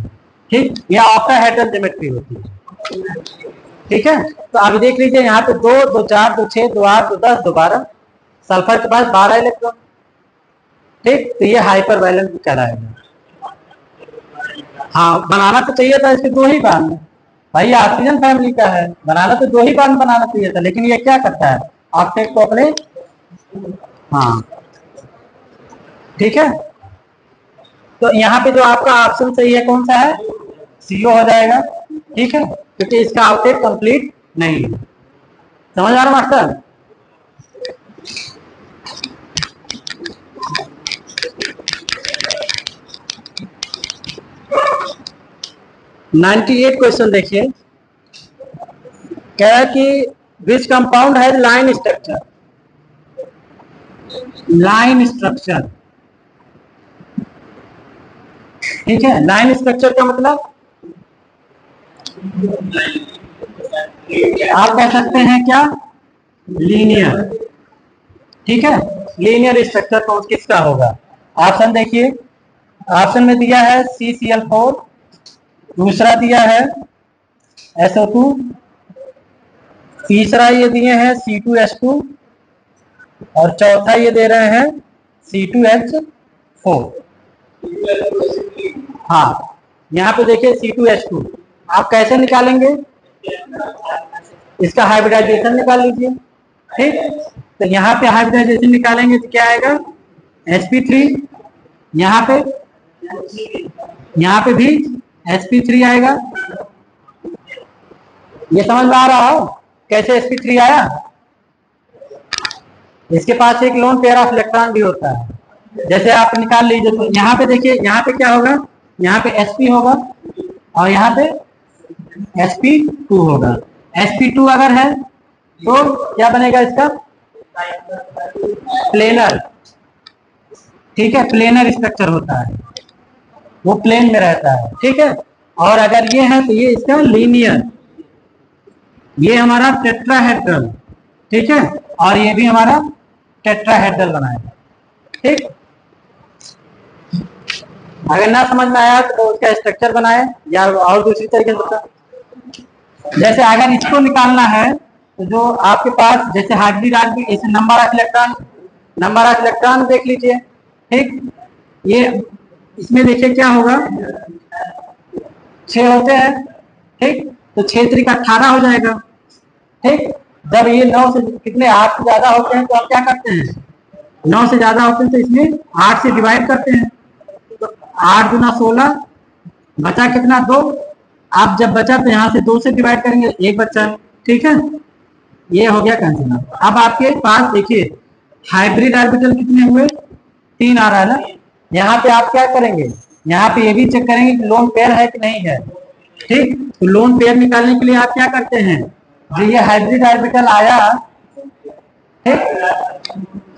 ठीक, ये ऑक्टाहेड्रल ज्योमेट्री होती है, ठीक है। तो अभी देख लीजिए यहाँ पे 2 2 4 2 6 2 8 2 10 2 12, सल्फर के पास 12 इलेक्ट्रॉन, ठीक, तो ये हाइपर वैलेंस कहलाएगा। हाँ बनाना तो चाहिए था इसके 2 ही बांध, भाई ऑक्सीजन फैमिली का है, बनाना तो 2 ही बांध बनाना चाहिए था, लेकिन ये क्या करता है ऑक्टेट को अपने, हाँ ठीक है। तो यहाँ पे जो आपका ऑप्शन सही है कौन सा है, CO हो जाएगा, ठीक है, क्योंकि इसका ऑक्टेट कंप्लीट नहीं है। समझ आ रहा मास्टर? क्वेश्चन देखिए, क्या है कि which compound has line structure, line structure, ठीक है। लाइन स्ट्रक्चर का मतलब आप कह सकते हैं क्या, लीनियर, ठीक है, लीनियर स्ट्रक्चर कौन किसका होगा। ऑप्शन देखिए, ऑप्शन में दिया है CCl4, दूसरा दिया है SO2, तीसरा ये दिए हैं C2H2, और चौथा ये दे रहे हैं C2H4। हाँ यहाँ पे देखिए C2H2 आप कैसे निकालेंगे, इसका हाइब्रिडाइजेशन निकाल लीजिए, ठीक। तो यहाँ पे हाइब्रिडाइजेशन निकालेंगे तो क्या आएगा, sp3, यहाँ पे भी sp3 आएगा। ये समझ में आ रहा हो कैसे sp3 आया, इसके पास एक लोन पेयर ऑफ इलेक्ट्रॉन भी होता है, जैसे आप निकाल लीजिए। तो यहाँ पे देखिए, यहाँ पे क्या होगा, यहाँ पे sp होगा और यहाँ पे sp2 होगा। sp2 अगर है तो क्या बनेगा इसका, प्लेनर, ठीक है, प्लेनर स्ट्रक्चर होता है, वो प्लेन में रहता है, ठीक है। और अगर ये है तो ये इसका लीनियर, ये हमारा टेट्राहेड्रल, ठीक है, और ये भी हमारा टेट्राहेड्रल बनाएगा, ठीक। अगर ना समझ में आया तो उसका स्ट्रक्चर बनाए या और दूसरी तरीके से बता। जैसे अगर इसको निकालना है तो जो आपके पास जैसे हाइब्रिड इसे नंबर ऑफ इलेक्ट्रॉन देख लीजिए, ठीक, ये इसमें देखिए क्या होगा, 6 होते हैं, ठीक, तो 6 3 18 हो जाएगा, ठीक। जब ये 9 से कितने 8 से ज्यादा होते हैं तो आप क्या करते हैं, 9 से ज्यादा होते हैं तो इसमें 8 से डिवाइड करते हैं, तो 8 गुना 16, बचा कितना 2, आप जब बचा तो यहाँ से 2 से डिवाइड करेंगे, 1 बचा, ठीक है, ये हो गया कैंसिल। अब आपके पास देखिए हाइब्रिड ऑर्बिटल कितने हुए, 3 आ रहा है ना। यहाँ पे आप क्या करेंगे, यहाँ पे ये भी चेक करेंगे कि लोन पेयर है कि नहीं है, ठीक। तो लोन पेयर निकालने के लिए आप क्या करते हैं, जो ये हाइब्रिड ऑर्बिटल आया, ठीक,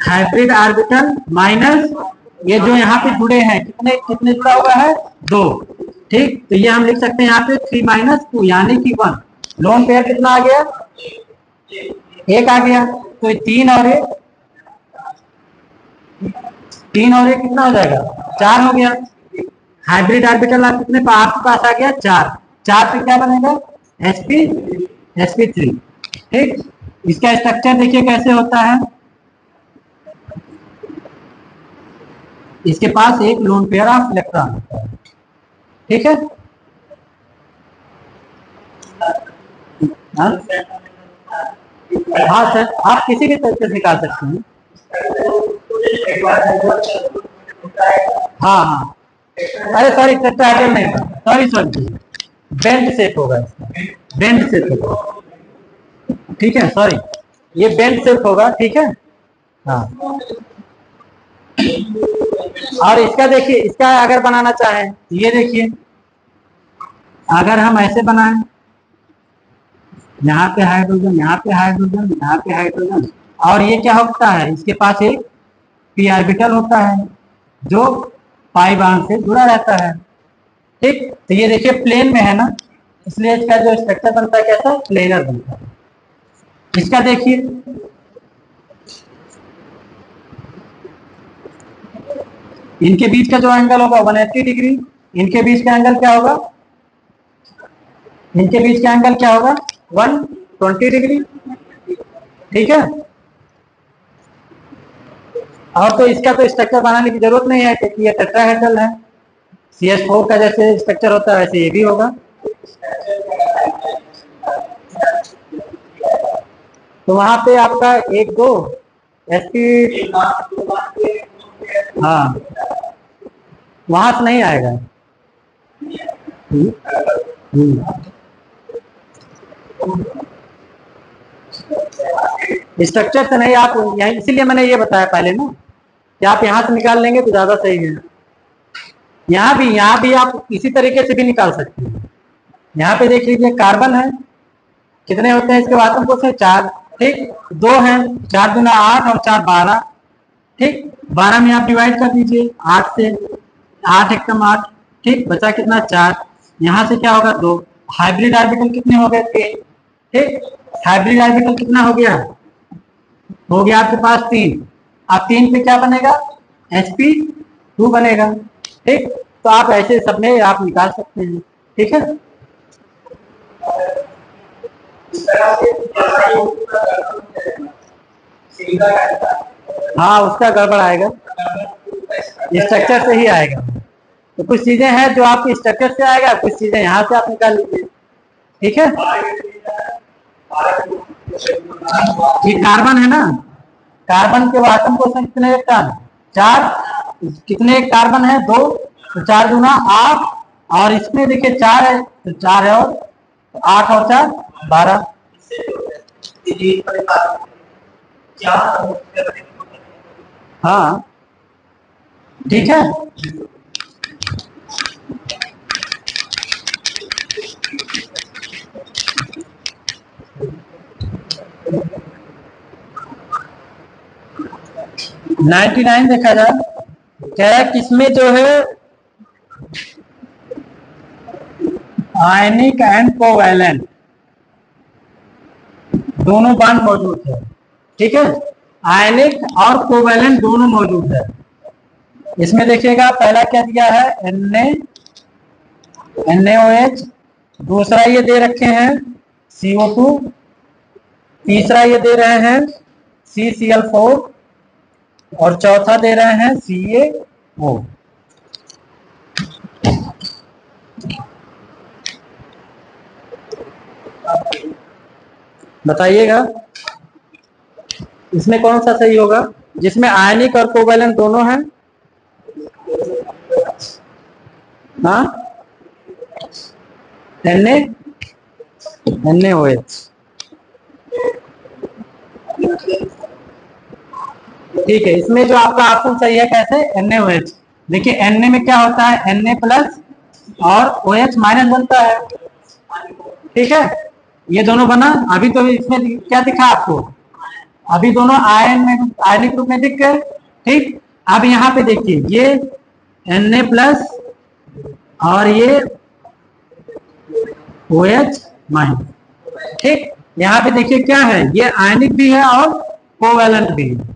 हाइब्रिड ऑर्बिटल माइनस ये जो यहाँ पे जुड़े हैं, कितने कितने जुड़ा हुआ है, 2, ठीक। तो ये हम लिख सकते हैं यहाँ पे 3 - 2 यानी कि 1, लोन पेयर कितना आ गया, 1 आ गया। तो 3 और 1 कितना हो जाएगा, 4 हो गया। हाइब्रिड ऑर्बिटल आप कितने आपके पास आ गया, 4 पे क्या बनेगा, sp3, ठीक। इसका स्ट्रक्चर देखिए कैसे होता है, इसके पास एक लोन पेयर ऑफ इलेक्ट्रॉन होता है, ठीक है। हाँ सर, आप किसी भी तरीके से निकाल सकते हैं। हाँ हाँ, अरे सॉरी टेट्राहेड्रल नहीं, सॉरी बेंड शेप होगा इसका, बेंड शेप होगा, ठीक है, सॉरी ये बेंड शेप होगा, ठीक है। हाँ और इसका देखिए, इसका अगर बनाना चाहें ये देखिए, अगर हम ऐसे बनाएं यहाँ पे हाइड्रोजन, यहाँ पे हाइड्रोजन, यहाँ पे हाइड्रोजन, और ये क्या होता है, इसके पास एक पी ऑर्बिटल होता है जो पाई बांड से जुड़ा रहता है। ठीक, तो ये देखिए प्लेन में है ना, इसलिए इसका जो स्ट्रक्चर बनता है कैसा, प्लेनर बनता है। इसका देखिए, इनके बीच का जो एंगल होगा 180 डिग्री, इनके बीच का एंगल क्या होगा, इनके बीच का एंगल क्या होगा 120 डिग्री। ठीक है, और तो इसका तो स्ट्रक्चर बनाने की जरूरत नहीं है क्योंकि ये टेट्राहेड्रल है। CH4 का जैसे स्ट्रक्चर होता है वैसे ये भी होगा। तो वहां पे आपका 1 2 sp, हाँ वहां से नहीं आएगा। स्ट्रक्चर से नहीं, आप यहीं, इसीलिए मैंने ये बताया पहले ना कि आप यहाँ से निकाल लेंगे तो ज्यादा सही है। यहाँ भी आप इसी तरीके से भी निकाल सकते हैं। यहाँ पे देख लीजिए कार्बन है, कितने होते हैं इसके आटम कोष है 4, ठीक, 2 है, 4 दूना 8 और 4 12, ठीक, 12 में आप डिवाइड कर दीजिए 8 से, 8 एकम 8, ठीक, बचा कितना 4, यहाँ से क्या होगा 2, हाइब्रिड ऑर्बिटल कितने हो गए 3, ठीक, हाइब्रिड ऑर्बिटल कितना हो गया आपके पास 3, अब 3 पे क्या बनेगा sp2 बनेगा। ठीक, तो आप ऐसे सब में आप निकाल सकते हैं। ठीक है, हाँ उसका गड़बड़ आएगा, स्ट्रक्चर से ही आएगा। तो कुछ चीजें हैं जो आपके स्ट्रक्चर से आएगा, कुछ चीजें यहाँ से आप निकाल लीजिए। ठीक है, ये कार्बन है ना, कार्बन के आटम को कितने इलेक्ट्रॉन 4, कितने कार्बन है 2, तो 4 दूना 8, और इसमें देखिए 4 है तो 4 है और 8 और 4 12। हाँ ठीक है, नाइन्टी 99 देखा जाए, कह रहा है किसमें जो है आयनिक एंड कोवैलेंट दोनों बांड मौजूद है। ठीक है, आयनिक और कोवैलेंट दोनों मौजूद है। इसमें देखिएगा पहला क्या दिया है NaOH, दूसरा ये दे रखे हैं CO2, तीसरा ये दे रहे हैं CCl4, और चौथा दे रहे हैं CaO। बताइएगा इसमें कौन सा सही होगा, जिसमें आयनिक और कोवैलेंट दोनों हैं। हाँ NaOH, ठीक है, इसमें जो आपका ऑप्शन सही है कैसे NaOH। देखिए Na में क्या होता है Na प्लस और OH माइनस बनता है। ठीक है, ये दोनों बना, अभी तो इसमें क्या दिखा आपको, अभी दोनों आयनिक रूप में दिख गए। ठीक, अब यहाँ पे देखिए ये Na प्लस और ये OH माइनस। ठीक, यहाँ पे देखिए क्या है, ये आयनिक भी है और कोवैलेंट भी है।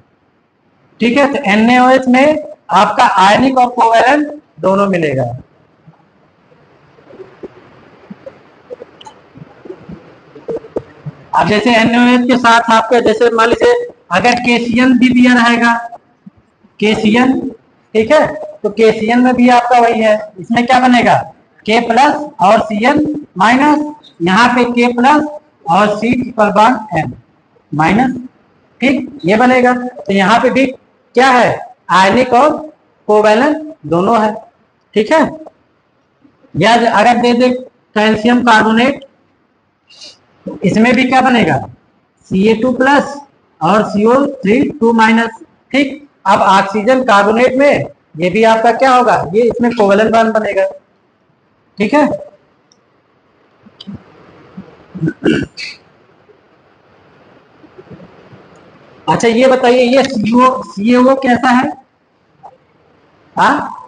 ठीक है, तो NaOH में आपका आयनिक और कोवैलेंट दोनों मिलेगा। अब जैसे NaOH के साथ आपका जैसे मान लीजिए अगर KCl भी दिया रहेगा, KCl, ठीक है, तो KCl में भी आपका वही है, इसमें क्या बनेगा K प्लस और Cl माइनस, यहाँ पे K प्लस और C triple bond N minus. ठीक, ये बनेगा। तो यहाँ पे भी क्या है आयनिक और कोवैलेंट दोनों है। ठीक है, या अगर दे दे कैल्शियम कार्बोनेट, इसमें भी क्या बनेगा Ca2 प्लस और CO3 2 माइनस। ठीक, अब ऑक्सीजन कार्बोनेट में ये भी आपका क्या होगा, ये इसमें कोवैलेंट बॉन्ड बनेगा। ठीक है, अच्छा ये बताइए, ये COCO कैसा है? हाँ,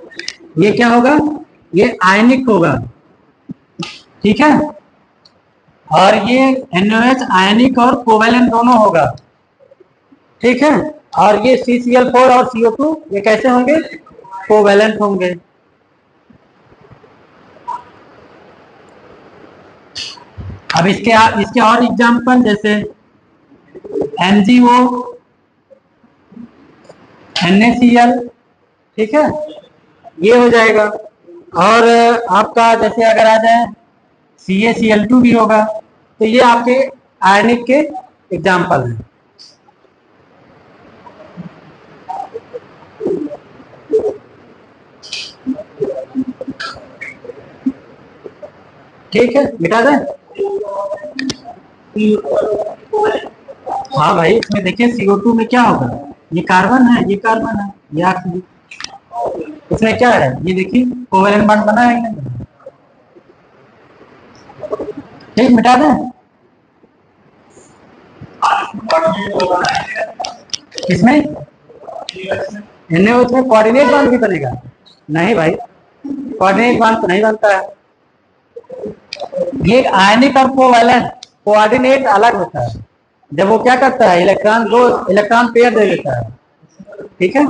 ये क्या होगा? ये आयनिक होगा, ठीक है। और ये NOH आयनिक और कोवैलेंट दोनों होगा, ठीक है। और ये CCl4 और CO2 ये कैसे होंगे? कोवैलेंट होंगे। अब इसके और एग्जांपल, जैसे MgO, NaCl, ठीक है, ये हो जाएगा। और आपका जैसे अगर आ जाए CaCl2 भी होगा, तो ये आपके आयनिक के एग्जाम्पल हैं। ठीक है, मिटा दें? हाँ भाई, इसमें देखिए CO2 में क्या होगा, ये कार्बन है, ये कार्बन है, ये ऑक्सीजन। इसमें क्या है, ये देखिए कोवैलेंट बॉन्ड बना है, ठीक, मिटा दें? इसमें NaOH में कोऑर्डिनेट बॉन्ड भी बनेगा? नहीं भाई, कोऑर्डिनेट बॉन्ड तो नहीं बनता है। ये आयनिक और कोवैलेंट कोऑर्डिनेट अलग होता है। जब वो क्या करता है, इलेक्ट्रॉन पेयर दे देता है, ठीक है।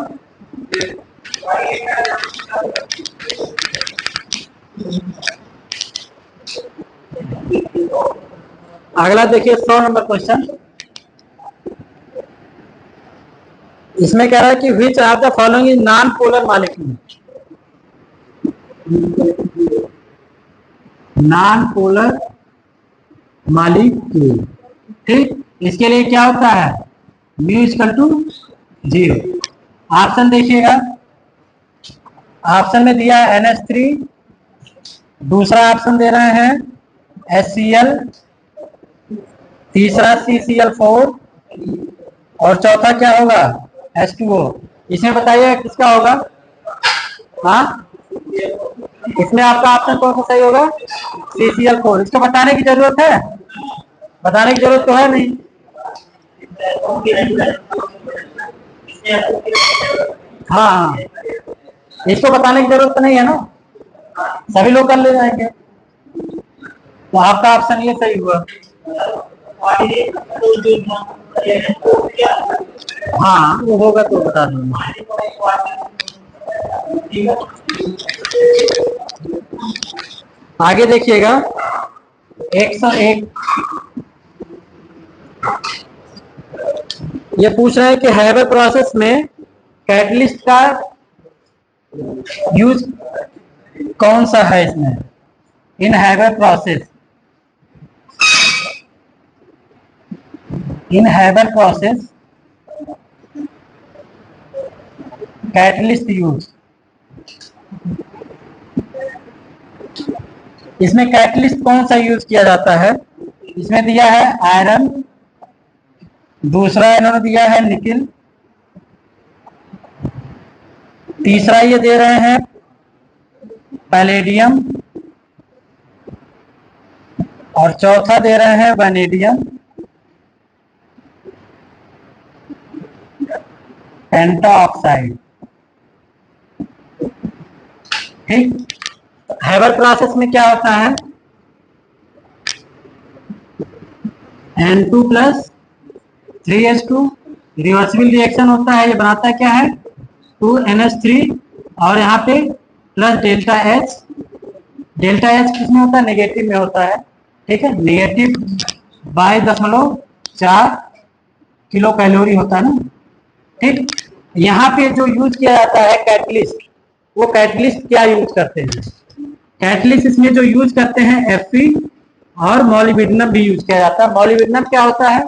अगला देखिए 100 नंबर क्वेश्चन। इसमें कह रहा है कि which are the following is non polar molecule. Non polar molecule, ठीक। इसके लिए क्या होता है, μ=0। ऑप्शन देखिएगा, ऑप्शन में दिया है NH3, दूसरा ऑप्शन दे रहे हैं HCl, तीसरा CCl4 और चौथा क्या होगा, H2O। इसमें बताइए किसका होगा? हाँ, इसमें आपका ऑप्शन कौन सा सही होगा? CCl4। इसको बताने की जरूरत है? बताने की जरूरत तो है नहीं। हाँ हाँ, इसको बताने की जरूरत तो नहीं है ना, सभी लोग कर ले जाएंगे। तो आपका ऑप्शन ये सही हुआ। हाँ, वो होगा तो बता दूंगा। आगे देखिएगा 101। ये पूछ रहा है कि हैबर प्रोसेस में कैटलिस्ट का यूज कौन सा है इसमें? इन हैबर प्रोसेस, कैटलिस्ट यूज, इसमें कैटलिस्ट कौन सा यूज किया जाता है? इसमें दिया है आयरन, दूसरा इन्होंने दिया है निकिल, तीसरा ये दे रहे हैं पैलेडियम, और चौथा दे रहे हैं वैनेडियम पेंटाऑक्साइड, ठीक। हैबर प्रोसेस में क्या होता है, N2 plus 3H2 reversible reaction होता है। ये बनाता है क्या है, 2NH3, और यहाँ पे plus delta H। Delta H किसमें होता है, नेगेटिव में होता है, ठीक है। नेगेटिव बाय 0.4 किलो कैलोरी होता है ना, ठीक। यहाँ पे जो यूज किया जाता है कैटलिस्ट, वो कैटलिस्ट क्या यूज करते हैं? कैटलिस्ट इसमें जो यूज करते हैं Fe और मॉलिब्डेनम भी यूज किया जाता है। मॉलिब्डेनम क्या होता है,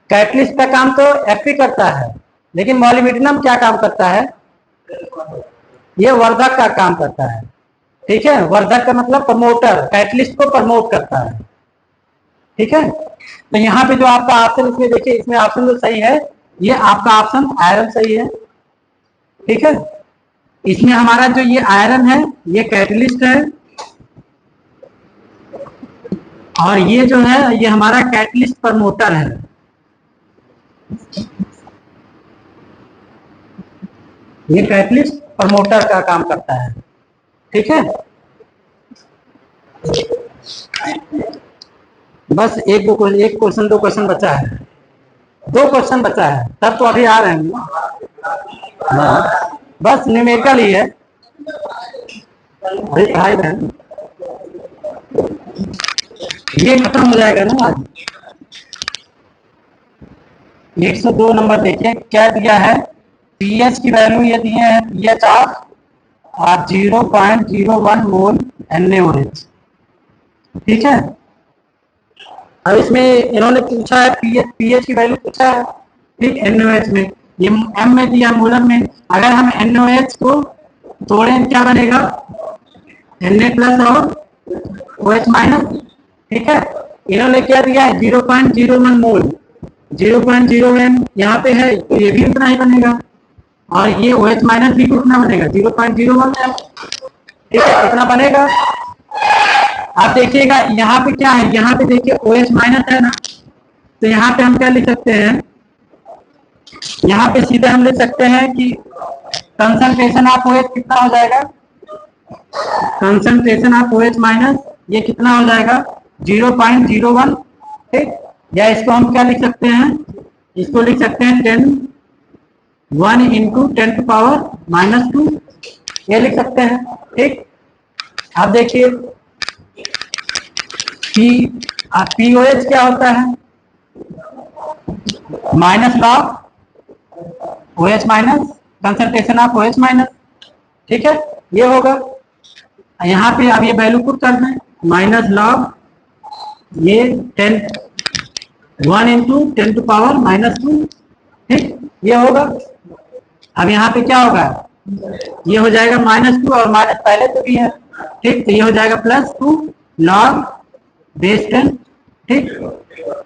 कैटलिस्ट का काम तो Fe करता है, लेकिन मॉलिब्डेनम क्या काम करता है, ये वर्धक का काम करता है, ठीक है। वर्धक का मतलब प्रमोटर, कैटलिस्ट को प्रमोट करता है, ठीक है। तो यहाँ पे जो आपका ऑप्शन, इसमें देखिए, इसमें ऑप्शन जो सही है, ये आपका ऑप्शन आयरन सही है, ठीक है। इसमें हमारा जो ये आयरन है, ये कैटलिस्ट है, और ये जो है, ये हमारा कैटलिस्ट प्रमोटर है, ये कैटलिस्ट प्रमोटर का काम करता है। ठीक है, बस एक क्वेश्चन 2 क्वेश्चन बचा है, 2 क्वेश्चन बचा है, तब तो अभी आ रहे हैं। हाँ, बस न्यूमेरिकल ही है भाई बहन, ये खत्म हो जाएगा ना आज। 102 नंबर देखिए क्या दिया है, पीएच की वैल्यू ये दिए हैं, पीएच ऑफ 0.01 मोल NaOH। ठीक है, अब इसमें इन्होंने पूछा है पीएच की वैल्यू पूछा है, ठीक, NaOH में, ये एम में दिया मोलर में, अगर हम NaOH को तोड़ें क्या बनेगा, Na+ और OH माइनस। ठीक है, इन्होंने क्या दिया है 0.01 मोल, 0.01 यहाँ पे है तो ये भी उतना ही बनेगा, और ये OH माइनस भी कितना बनेगा 0.01 है। ठीक है, कितना बनेगा, आप देखिएगा यहाँ पे क्या है, यहाँ पे देखिए OH माइनस है ना, तो यहाँ पे हम क्या लिख सकते हैं, यहाँ पे सीधे हम लिख सकते हैं कि कंसंट्रेशन ऑफ OH कितना हो जाएगा, कंसंट्रेशन ऑफ OH माइनस ये कितना हो जाएगा 0.01। ठीक, या इसको हम क्या लिख सकते हैं, इसको लिख सकते हैं 1 × 10⁻⁻², ये लिख सकते हैं। ठीक, आप देखिए पीओएच क्या होता है, minus log OH minus concentration of OH minus. ठीक है, ये होगा, यहाँ पे अब ये वैल्यू पुट कर दें, माइनस लॉग ये 1 × 10⁻²। ठीक, ये होगा, अब यहाँ पे क्या होगा, ये हो जाएगा -2 और माइनस पहले तो भी है। ठीक, तो ये हो जाएगा +2 लॉग बेस 10। ठीक,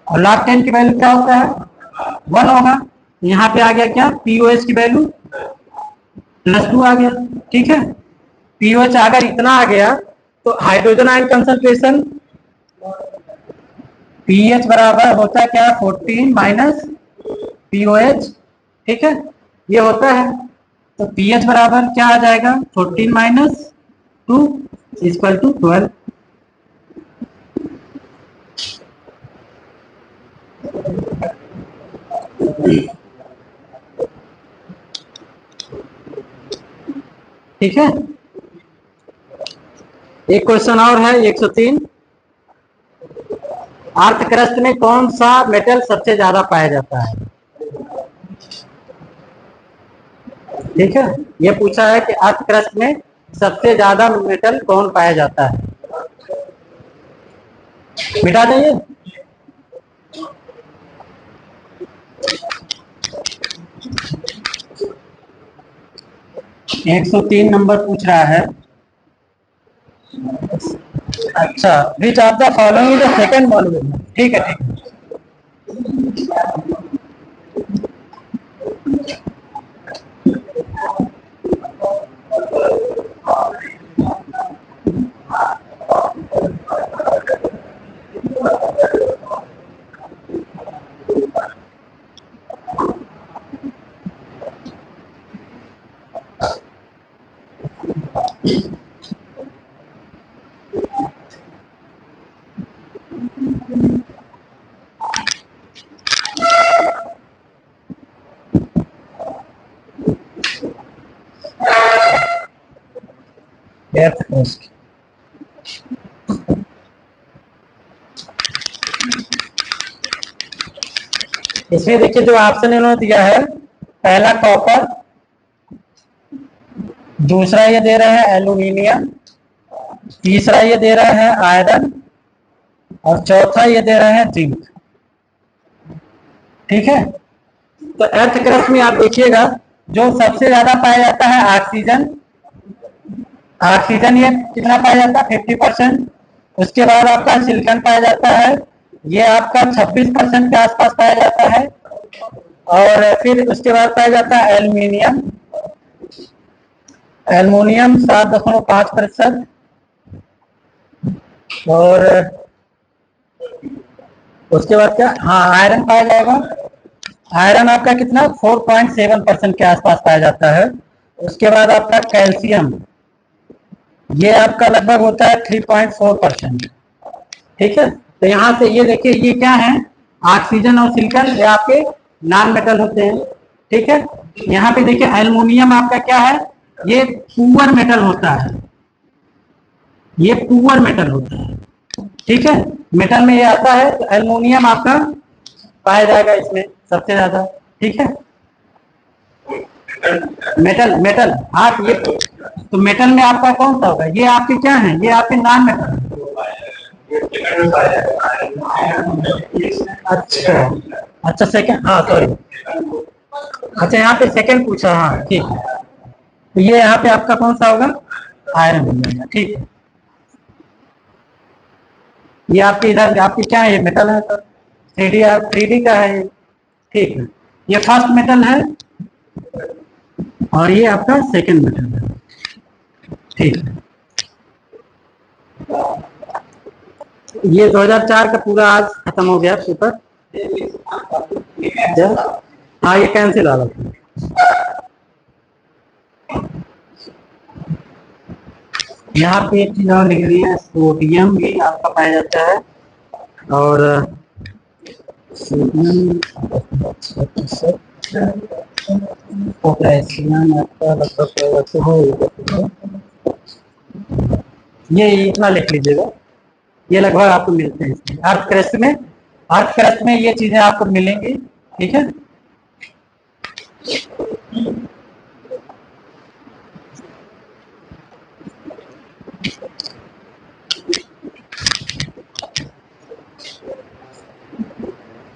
और लॉग 10 की वैल्यू क्या होता है 1 होगा, यहाँ पे आ गया क्या पीओएच की वैल्यू +2 आ गया। ठीक है, पीओएच अगर इतना आ गया तो हाइड्रोजन आयन कंसंट्रेशन पीएच बराबर होता है क्या 14 - पीओएच। ठीक है, ये होता है, तो पीएच बराबर क्या आ जाएगा 14 - 2 = 12। ठीक है, एक क्वेश्चन और है 103, अर्थ क्रस्ट में कौन सा मेटल सबसे ज्यादा पाया जाता है। ठीक है, ये पूछा है कि अर्थ क्रस्ट में सबसे ज्यादा मेटल कौन पाया जाता है, मिटा देंगे। 103 नंबर पूछ रहा है, अच्छा, विच of the following is the second molecule. ठीक है, ठीक है, अर्थ क्रस्ट। इसमें देखिए जो ऑप्शन इन्होंने दिया है, पहला कॉपर, दूसरा ये दे रहा है एल्यूमिनियम, तीसरा ये दे रहा है आयरन, और चौथा ये दे रहा है जिंक। ठीक है, तो अर्थ क्रस्ट में आप देखिएगा जो सबसे ज्यादा पाया जाता है ऑक्सीजन, ऑक्सीजन ये कितना पाया जाता है 50%। उसके बाद आपका सिलिकॉन पाया जाता है, ये आपका 26% के आसपास पाया जाता है, और फिर उसके बाद पाया जाता है एल्यूमिनियम, एल्युमिनियम 7.5%, और उसके बाद क्या, हाँ आयरन पाया जाएगा आयरन आपका कितना 4.7% के आसपास पाया जाता है। उसके बाद आपका कैल्शियम, ये आपका लगभग होता है 3.4%। ठीक है, तो यहाँ से ये देखिए ये क्या है, ऑक्सीजन और सिलिकॉन, ये आपके नॉन मेटल होते हैं। ठीक है, यहाँ पे देखिए एल्युमिनियम आपका क्या है, ये पुअर मेटल होता है, ये पुअर मेटल होता है। ठीक है, मेटल में ये आता है, तो एल्युमिनियम आपका पाया जाएगा इसमें सबसे ज्यादा। ठीक है, मेटल मेटल हाँ, ये तो मेटल में आपका कौन सा होगा, ये आपके क्या है, ये आपके नॉन मेटल। अच्छा अच्छा, सेकंड, हाँ सॉरी, अच्छा यहाँ पे सेकंड पूछा, हाँ ठीक है, तो ये यहाँ पे आपका कौन सा होगा, आयरन हो जाएगा। ठीक है, ये आपके इधर आपकी क्या है, ये मेटल है सर, 3D का है ये। ठीक है, ये फर्स्ट मेटल है और ये आपका सेकंड मेटल है। ठीक है, ये 2004 का पूरा आज खत्म हो गया पेपर। हाँ ये कैंसिल आ रहा था। यहाँ पे एक चीज और लिख रही है, सोडियम भी आपका पाया जाता है, और सोडियम पोटेशियम आपका लगभग, ये इतना लिख लीजिएगा, ये लगभग आपको मिलते हैं इसमें अर्थ क्रस्ट में, अर्थ क्रस्ट में ये चीजें आपको मिलेंगी। ठीक है,